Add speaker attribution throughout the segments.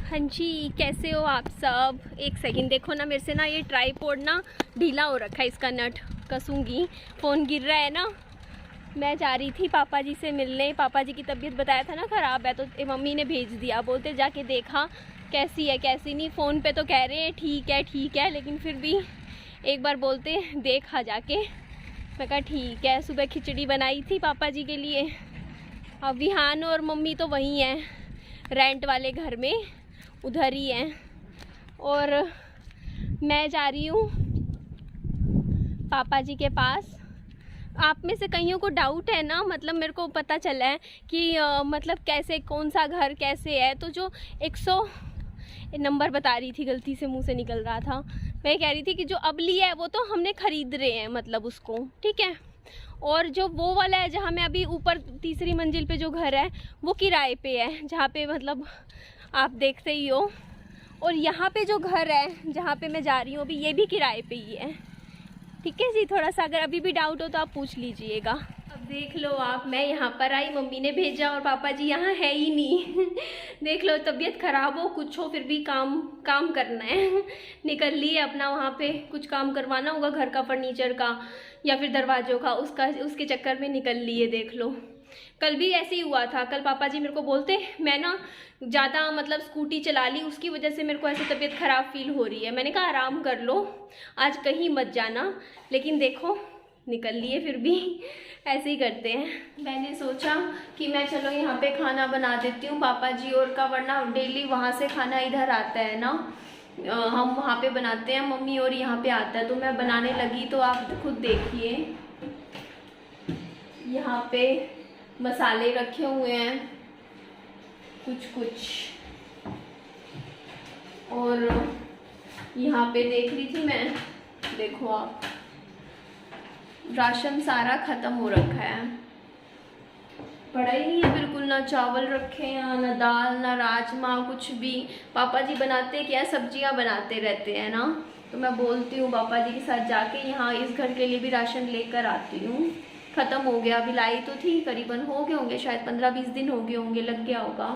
Speaker 1: हाँ जी, कैसे हो आप सब। एक सेकंड देखो ना, मेरे से ना ये ट्राईपोड ना ढीला हो रखा है, इसका नट कसूंगी, फ़ोन गिर रहा है ना। मैं जा रही थी पापा जी से मिलने, पापा जी की तबीयत बताया था ना ख़राब है, तो मम्मी ने भेज दिया, बोलते जाके देखा कैसी है कैसी नहीं। फ़ोन पे तो कह रहे हैं ठीक है, लेकिन फिर भी एक बार बोलते देखा जाके। मैं कहा ठीक है। सुबह खिचड़ी बनाई थी पापा जी के लिए। अब विहान और मम्मी तो वहीं हैं, रेंट वाले घर में, उधर ही हैं। और मैं जा रही हूँ पापा जी के पास। आप में से कईयों को डाउट है ना, मतलब मेरे को पता चला है कि मतलब कैसे, कौन सा घर कैसे है। तो जो 100 नंबर बता रही थी, गलती से मुंह से निकल रहा था। मैं कह रही थी कि जो अब लिया है वो तो हमने ख़रीद रहे हैं, मतलब उसको, ठीक है। और जो वो वाला है जहाँ मैं अभी ऊपर तीसरी मंजिल पे जो घर है वो किराए पे है, जहाँ पे मतलब आप देखते ही हो। और यहाँ पे जो घर है जहाँ पे मैं जा रही हूँ अभी, ये भी किराए पे ही है, ठीक है जी। थोड़ा सा अगर अभी भी डाउट हो तो आप पूछ लीजिएगा। अब देख लो आप, मैं यहाँ पर आई, मम्मी ने भेजा और पापा जी यहाँ है ही नहीं। देख लो, तबीयत खराब हो कुछ हो, फिर भी काम करना है। निकल लिए अपना, वहाँ पे कुछ काम करवाना होगा घर का, फर्नीचर का या फिर दरवाजों का, उसके चक्कर में निकल लिए। देख लो, कल भी ऐसे ही हुआ था। कल पापा जी मेरे को बोलते, मैं ना ज़्यादा मतलब स्कूटी चला ली, उसकी वजह से मेरे को ऐसे तबीयत ख़राब फील हो रही है। मैंने कहा आराम कर लो, आज कहीं मत जाना, लेकिन देखो निकल लिए। फिर भी ऐसे ही करते हैं। मैंने सोचा कि मैं चलो यहाँ पे खाना बना देती हूँ पापा जी और का, वरना डेली वहाँ से खाना इधर आता है ना, हम वहाँ पे बनाते हैं, मम्मी और यहाँ पे आता है। तो मैं बनाने लगी, तो आप खुद देखिए, यहाँ पे मसाले रखे हुए हैं कुछ, और यहाँ पे देख रही थी मैं, देखो आप, राशन सारा ख़त्म हो रखा है, पड़ा ही नहीं है बिल्कुल। ना चावल रखे हैं, ना दाल, ना राजमा, कुछ भी। पापा जी बनाते क्या, सब्जियां बनाते रहते हैं ना। तो मैं बोलती हूँ पापा जी के साथ जाके यहाँ इस घर के लिए भी राशन लेकर आती हूँ। ख़त्म हो गया, अभी लाई तो थी, करीबन हो गए होंगे, शायद 15-20 दिन हो गए होंगे, लग गया होगा।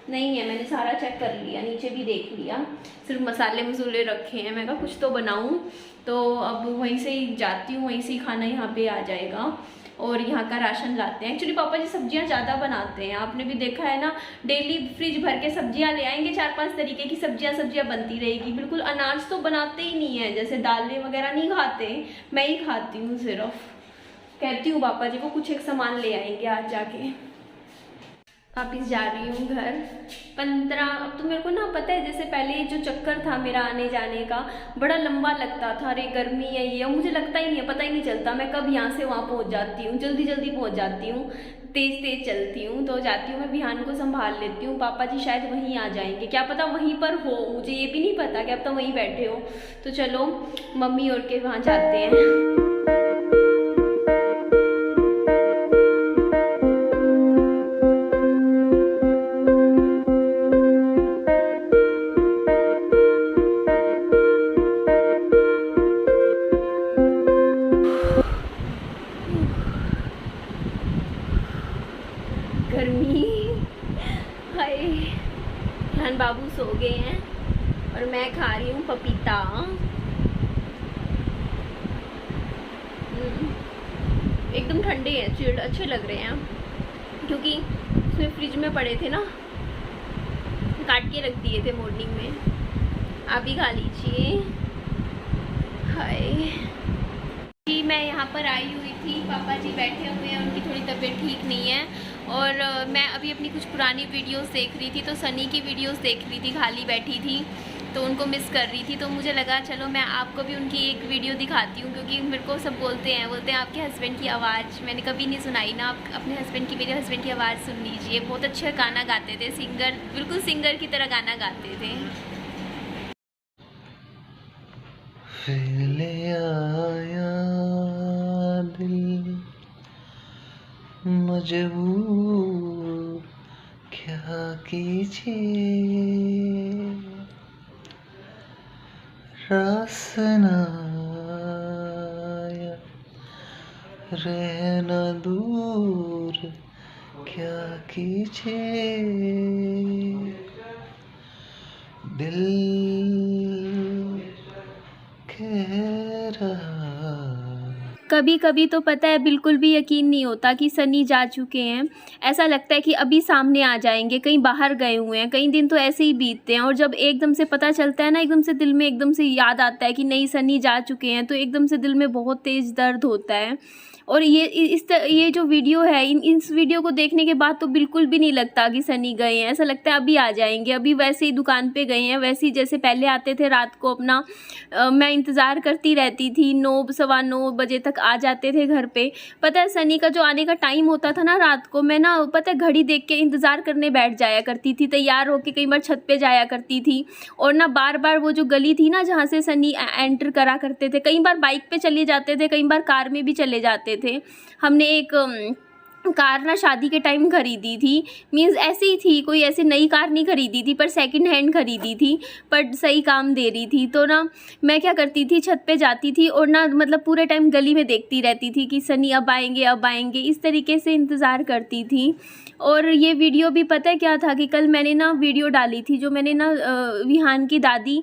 Speaker 1: नहीं है, मैंने सारा चेक कर लिया, नीचे भी देख लिया, सिर्फ मसाले मसूले रखे हैं। मैं कहा कुछ तो बनाऊँ, तो अब वहीं से ही जाती हूँ, वहीं से ही खाना यहाँ पे आ जाएगा। और यहाँ का राशन लाते हैं। एक्चुअली पापा जी सब्जियाँ ज़्यादा बनाते हैं, आपने भी देखा है ना, डेली फ्रिज भर के सब्जियाँ ले आएंगे, 4-5 तरीके की सब्जियाँ बनती रहेगी। बिल्कुल अनाज तो बनाते ही नहीं है, जैसे दालें वगैरह नहीं खाते, मैं ही खाती हूँ सिर्फ। कहती हूँ पापा जी को कुछ एक सामान ले आएंगे आज जाके। वापिस जा रही हूँ घर 15। अब तो मेरे को ना पता है, जैसे पहले जो चक्कर था मेरा आने जाने का, बड़ा लंबा लगता था। अरे गर्मी है ये, मुझे लगता ही नहीं है, पता ही नहीं चलता मैं कब यहाँ से वहाँ पहुँच जाती हूँ। जल्दी पहुँच जाती हूँ, तेज चलती हूँ। तो जाती हूँ मैं, विहान को संभाल लेती हूँ। पापा जी शायद वहीं आ जाएंगे, क्या पता वहीं पर हो, मुझे ये भी नहीं पता कि अब तो वहीं बैठे हो। तो चलो मम्मी और के वहाँ जाते हैं। गर्मी, हाय। ध्यान बाबू सो गए हैं और मैं खा रही हूँ पपीता। एकदम ठंडे हैं, चिल्ड अच्छे लग रहे हैं, क्योंकि इसमें फ्रिज में पड़े थे ना, काट के रख दिए थे मॉर्निंग में। आप भी खा लीजिए। हाय जी, मैं यहाँ पर आई हुई थी, पापा जी बैठे हुए हैं, उनकी थोड़ी तबीयत ठीक नहीं है। और मैं अभी अपनी कुछ पुरानी वीडियोस देख रही थी, तो सनी की वीडियोस देख रही थी, खाली बैठी थी तो उनको मिस कर रही थी। तो मुझे लगा चलो मैं आपको भी उनकी एक वीडियो दिखाती हूँ, क्योंकि मेरे को सब बोलते हैं आपके हस्बैंड की आवाज़ मैंने कभी नहीं सुनाई ना। आप अपने हस्बैंड की, मेरे हस्बैंड की आवाज़ सुन लीजिए, बहुत अच्छा गाना गाते थे, सिंगर, बिल्कुल सिंगर की तरह गाना गाते थे।
Speaker 2: ले आया दिल मजबूर क्या कीजिए, रास न आया रहना दूर क्या कीजिए। दिल कह रहा।
Speaker 1: कभी कभी तो पता है बिल्कुल भी यकीन नहीं होता कि सनी जा चुके हैं। ऐसा लगता है कि अभी सामने आ जाएंगे, कहीं बाहर गए हुए हैं। कई दिन तो ऐसे ही बीतते हैं और जब एकदम से पता चलता है ना, एकदम से दिल में एकदम से याद आता है कि नहीं सनी जा चुके हैं, तो एकदम से दिल में बहुत तेज़ दर्द होता है। और ये जो वीडियो है, इस वीडियो को देखने के बाद तो बिल्कुल भी नहीं लगता कि सनी गए हैं। ऐसा लगता है अभी आ जाएंगे, अभी वैसे ही दुकान पे गए हैं, वैसे ही जैसे पहले आते थे रात को अपना मैं इंतज़ार करती रहती थी, 9 सवा 9 बजे तक आ जाते थे घर पे। पता है सनी का जो आने का टाइम होता था ना रात को, मैं ना पता है घड़ी देख के इंतज़ार करने बैठ जाया करती थी, तैयार होके कई बार छत पे जाया करती थी। और ना बार बार वो जो गली थी ना जहाँ से सनी एंटर करा करते थे, कई बार बाइक पे चले जाते थे, कई बार कार में भी चले जाते थे। हमने एक कार ना शादी के टाइम खरीदी थी, मीन्स ऐसे ही थी, कोई ऐसे नई कार नहीं खरीदी थी, पर सेकंड हैंड खरीदी थी, पर सही काम दे रही थी। तो ना मैं क्या करती थी, छत पे जाती थी और ना मतलब पूरे टाइम गली में देखती रहती थी कि सनी अब आएंगे अब आएंगे, इस तरीके से इंतज़ार करती थी। और ये वीडियो भी पता है क्या था कि कल मैंने ना वीडियो डाली थी, जो मैंने ना विहान की दादी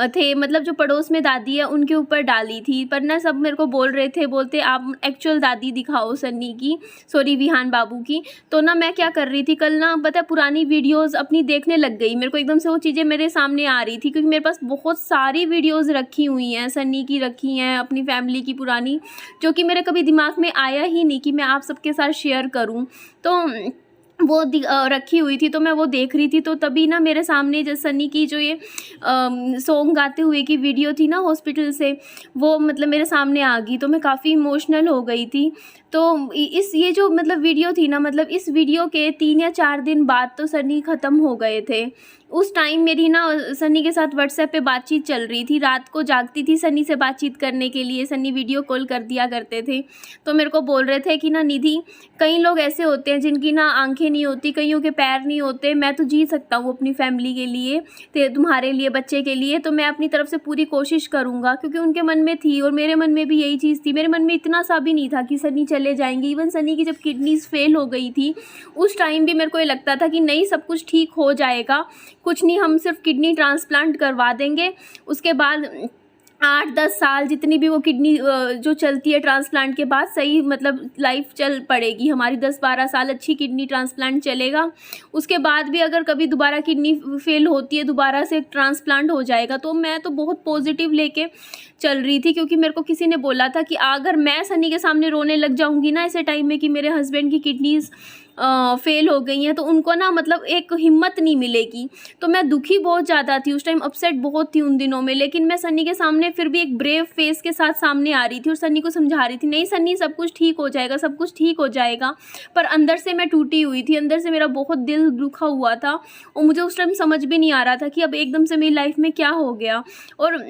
Speaker 1: थे, मतलब जो पड़ोस में दादी है उनके ऊपर डाली थी। पर ना सब मेरे को बोल रहे थे, बोलते आप एक्चुअल दादी दिखाओ सन्नी की, सॉरी विहान बाबू की। तो ना मैं क्या कर रही थी कल ना, पता है पुरानी वीडियोज़ अपनी देखने लग गई। मेरे को एकदम से वो चीज़ें मेरे सामने आ रही थी, क्योंकि मेरे पास बहुत सारी वीडियोज़ रखी हुई हैं, सन्नी की रखी हैं, अपनी फैमिली की पुरानी, जो कि मेरे कभी दिमाग में आया ही नहीं कि मैं आप सबके साथ शेयर करूँ। तो वो रखी हुई थी, तो मैं वो देख रही थी। तो तभी ना मेरे सामने जो सनी की जो ये सॉन्ग गाते हुए की वीडियो थी ना हॉस्पिटल से, वो मतलब मेरे सामने आ गई, तो मैं काफ़ी इमोशनल हो गई थी। तो ये जो मतलब वीडियो थी ना, मतलब इस वीडियो के 3 या 4 दिन बाद तो सनी ख़त्म हो गए थे। उस टाइम मेरी ना सनी के साथ व्हाट्सएप पे बातचीत चल रही थी, रात को जागती थी सनी से बातचीत करने के लिए, सनी वीडियो कॉल कर दिया करते थे। तो मेरे को बोल रहे थे कि ना निधि, कई लोग ऐसे होते हैं जिनकी ना आंखें नहीं होती, कईयों के पैर नहीं होते, मैं तो जी सकता हूँ अपनी फैमिली के लिए, तुम्हारे लिए, बच्चे के लिए, तो मैं अपनी तरफ से पूरी कोशिश करूँगा। क्योंकि उनके मन में थी और मेरे मन में भी यही चीज़ थी। मेरे मन में इतना सा भी नहीं था कि सनी चले जाएंगे। इवन सनी की जब किडनीज़ फेल हो गई थी उस टाइम भी मेरे को ये लगता था कि नहीं, सब कुछ ठीक हो जाएगा, कुछ नहीं, हम सिर्फ किडनी ट्रांसप्लांट करवा देंगे, उसके बाद 8-10 साल जितनी भी वो किडनी जो चलती है ट्रांसप्लांट के बाद, सही मतलब लाइफ चल पड़ेगी हमारी, 10-12 साल अच्छी किडनी ट्रांसप्लांट चलेगा। उसके बाद भी अगर कभी दोबारा किडनी फेल होती है, दोबारा से ट्रांसप्लांट हो जाएगा। तो मैं तो बहुत पॉजिटिव लेके चल रही थी, क्योंकि मेरे को किसी ने बोला था कि अगर मैं सनी के सामने रोने लग जाऊंगी ना ऐसे टाइम में कि मेरे हस्बैंड की किडनीज़ फेल हो गई हैं, तो उनको ना मतलब एक हिम्मत नहीं मिलेगी। तो मैं दुखी बहुत ज़्यादा थी उस टाइम, अपसेट बहुत थी उन दिनों में, लेकिन मैं सनी के सामने फिर भी एक ब्रेव फेस के साथ सामने आ रही थी और सनी को समझा रही थी, नहीं सनी सब कुछ ठीक हो जाएगा, सब कुछ ठीक हो जाएगा। पर अंदर से मैं टूटी हुई थी, अंदर से मेरा बहुत दिल दुखा हुआ था और मुझे उस टाइम समझ भी नहीं आ रहा था कि अब एकदम से मेरी लाइफ में क्या हो गया। और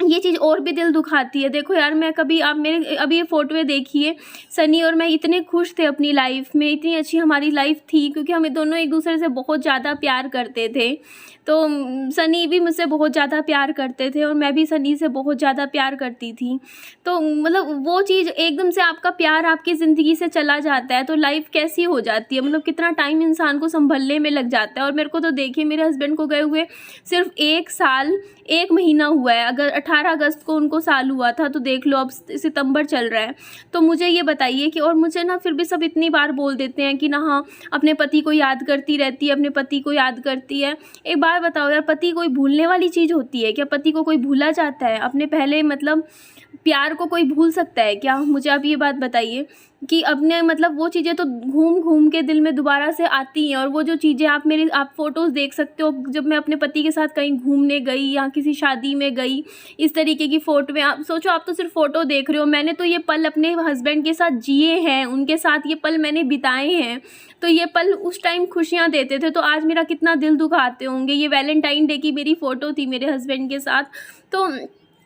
Speaker 1: ये चीज़ और भी दिल दुखाती है। देखो यार, मैं कभी आप मेरे अभी ये फ़ोटोएँ देखिए, सनी और मैं इतने खुश थे अपनी लाइफ में, इतनी अच्छी हमारी लाइफ थी, क्योंकि हमें दोनों एक दूसरे से बहुत ज़्यादा प्यार करते थे। तो सनी भी मुझसे बहुत ज़्यादा प्यार करते थे और मैं भी सनी से बहुत ज़्यादा प्यार करती थी। तो मतलब वो चीज़ एकदम से, आपका प्यार आपकी ज़िंदगी से चला जाता है तो लाइफ कैसी हो जाती है, मतलब कितना टाइम इंसान को संभलने में लग जाता है। और मेरे को तो देखिए, मेरे हस्बैंड को गए हुए सिर्फ 1 साल 1 महीना हुआ है। अगर 18 अगस्त को उनको साल हुआ था, तो देख लो अब सितंबर चल रहा है। तो मुझे ये बताइए कि, और मुझे ना फिर भी सब इतनी बार बोल देते हैं कि ना हाँ अपने पति को याद करती रहती है, अपने पति को याद करती है। एक बार बताओ यार, पति कोई भूलने वाली चीज़ होती है क्या? पति को कोई भूला जाता है? अपने पहले मतलब प्यार को कोई भूल सकता है क्या? मुझे आप ये बात बताइए कि अपने मतलब वो चीज़ें तो घूम घूम के दिल में दोबारा से आती हैं। और वो जो चीज़ें आप फ़ोटोज़ देख सकते हो, जब मैं अपने पति के साथ कहीं घूमने गई या किसी शादी में गई, इस तरीके की फ़ोटो में, आप सोचो, आप तो सिर्फ फ़ोटो देख रहे हो, मैंने तो ये पल अपने हस्बैंड के साथ जिए हैं, उनके साथ ये पल मैंने बिताए हैं। तो ये पल उस टाइम खुशियाँ देते थे, तो आज मेरा कितना दिल दुखाते होंगे। ये वैलेंटाइन डे की मेरी फ़ोटो थी मेरे हस्बैंड के साथ। तो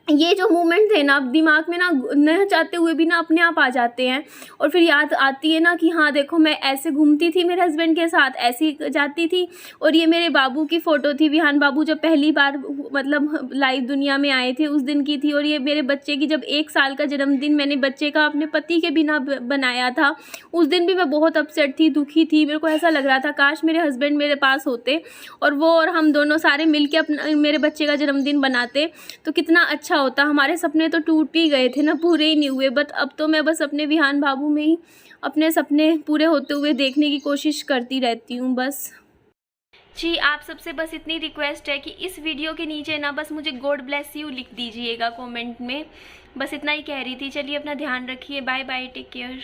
Speaker 1: ये जो मोमेंट थे ना, अब दिमाग में ना न चाहते हुए भी ना अपने आप आ जाते हैं, और फिर याद आती है ना कि हाँ देखो मैं ऐसे घूमती थी मेरे हस्बैंड के साथ, ऐसी जाती थी। और ये मेरे बाबू की फ़ोटो थी, विहान बाबू जब पहली बार मतलब लाइव दुनिया में आए थे उस दिन की थी। और ये मेरे बच्चे की जब 1 साल का जन्मदिन मैंने बच्चे का अपने पति के बिना बनाया था, उस दिन भी मैं बहुत अपसेट थी, दुखी थी। मेरे को ऐसा लग रहा था काश मेरे हस्बैंड मेरे पास होते और वो और हम दोनों सारे मिलके अपना मेरे बच्चे का जन्मदिन बनाते तो कितना अच्छा होता। हमारे सपने तो टूट ही गए थे ना, पूरे ही नहीं हुए। बट अब तो मैं बस अपने विहान बाबू में ही अपने सपने पूरे होते हुए देखने की कोशिश करती रहती हूँ बस। जी, आप सबसे बस इतनी रिक्वेस्ट है कि इस वीडियो के नीचे ना बस मुझे गॉड ब्लेस यू लिख दीजिएगा कमेंट में, बस इतना ही कह रही थी। चलिए अपना ध्यान रखिए, बाय बाय, टेक केयर।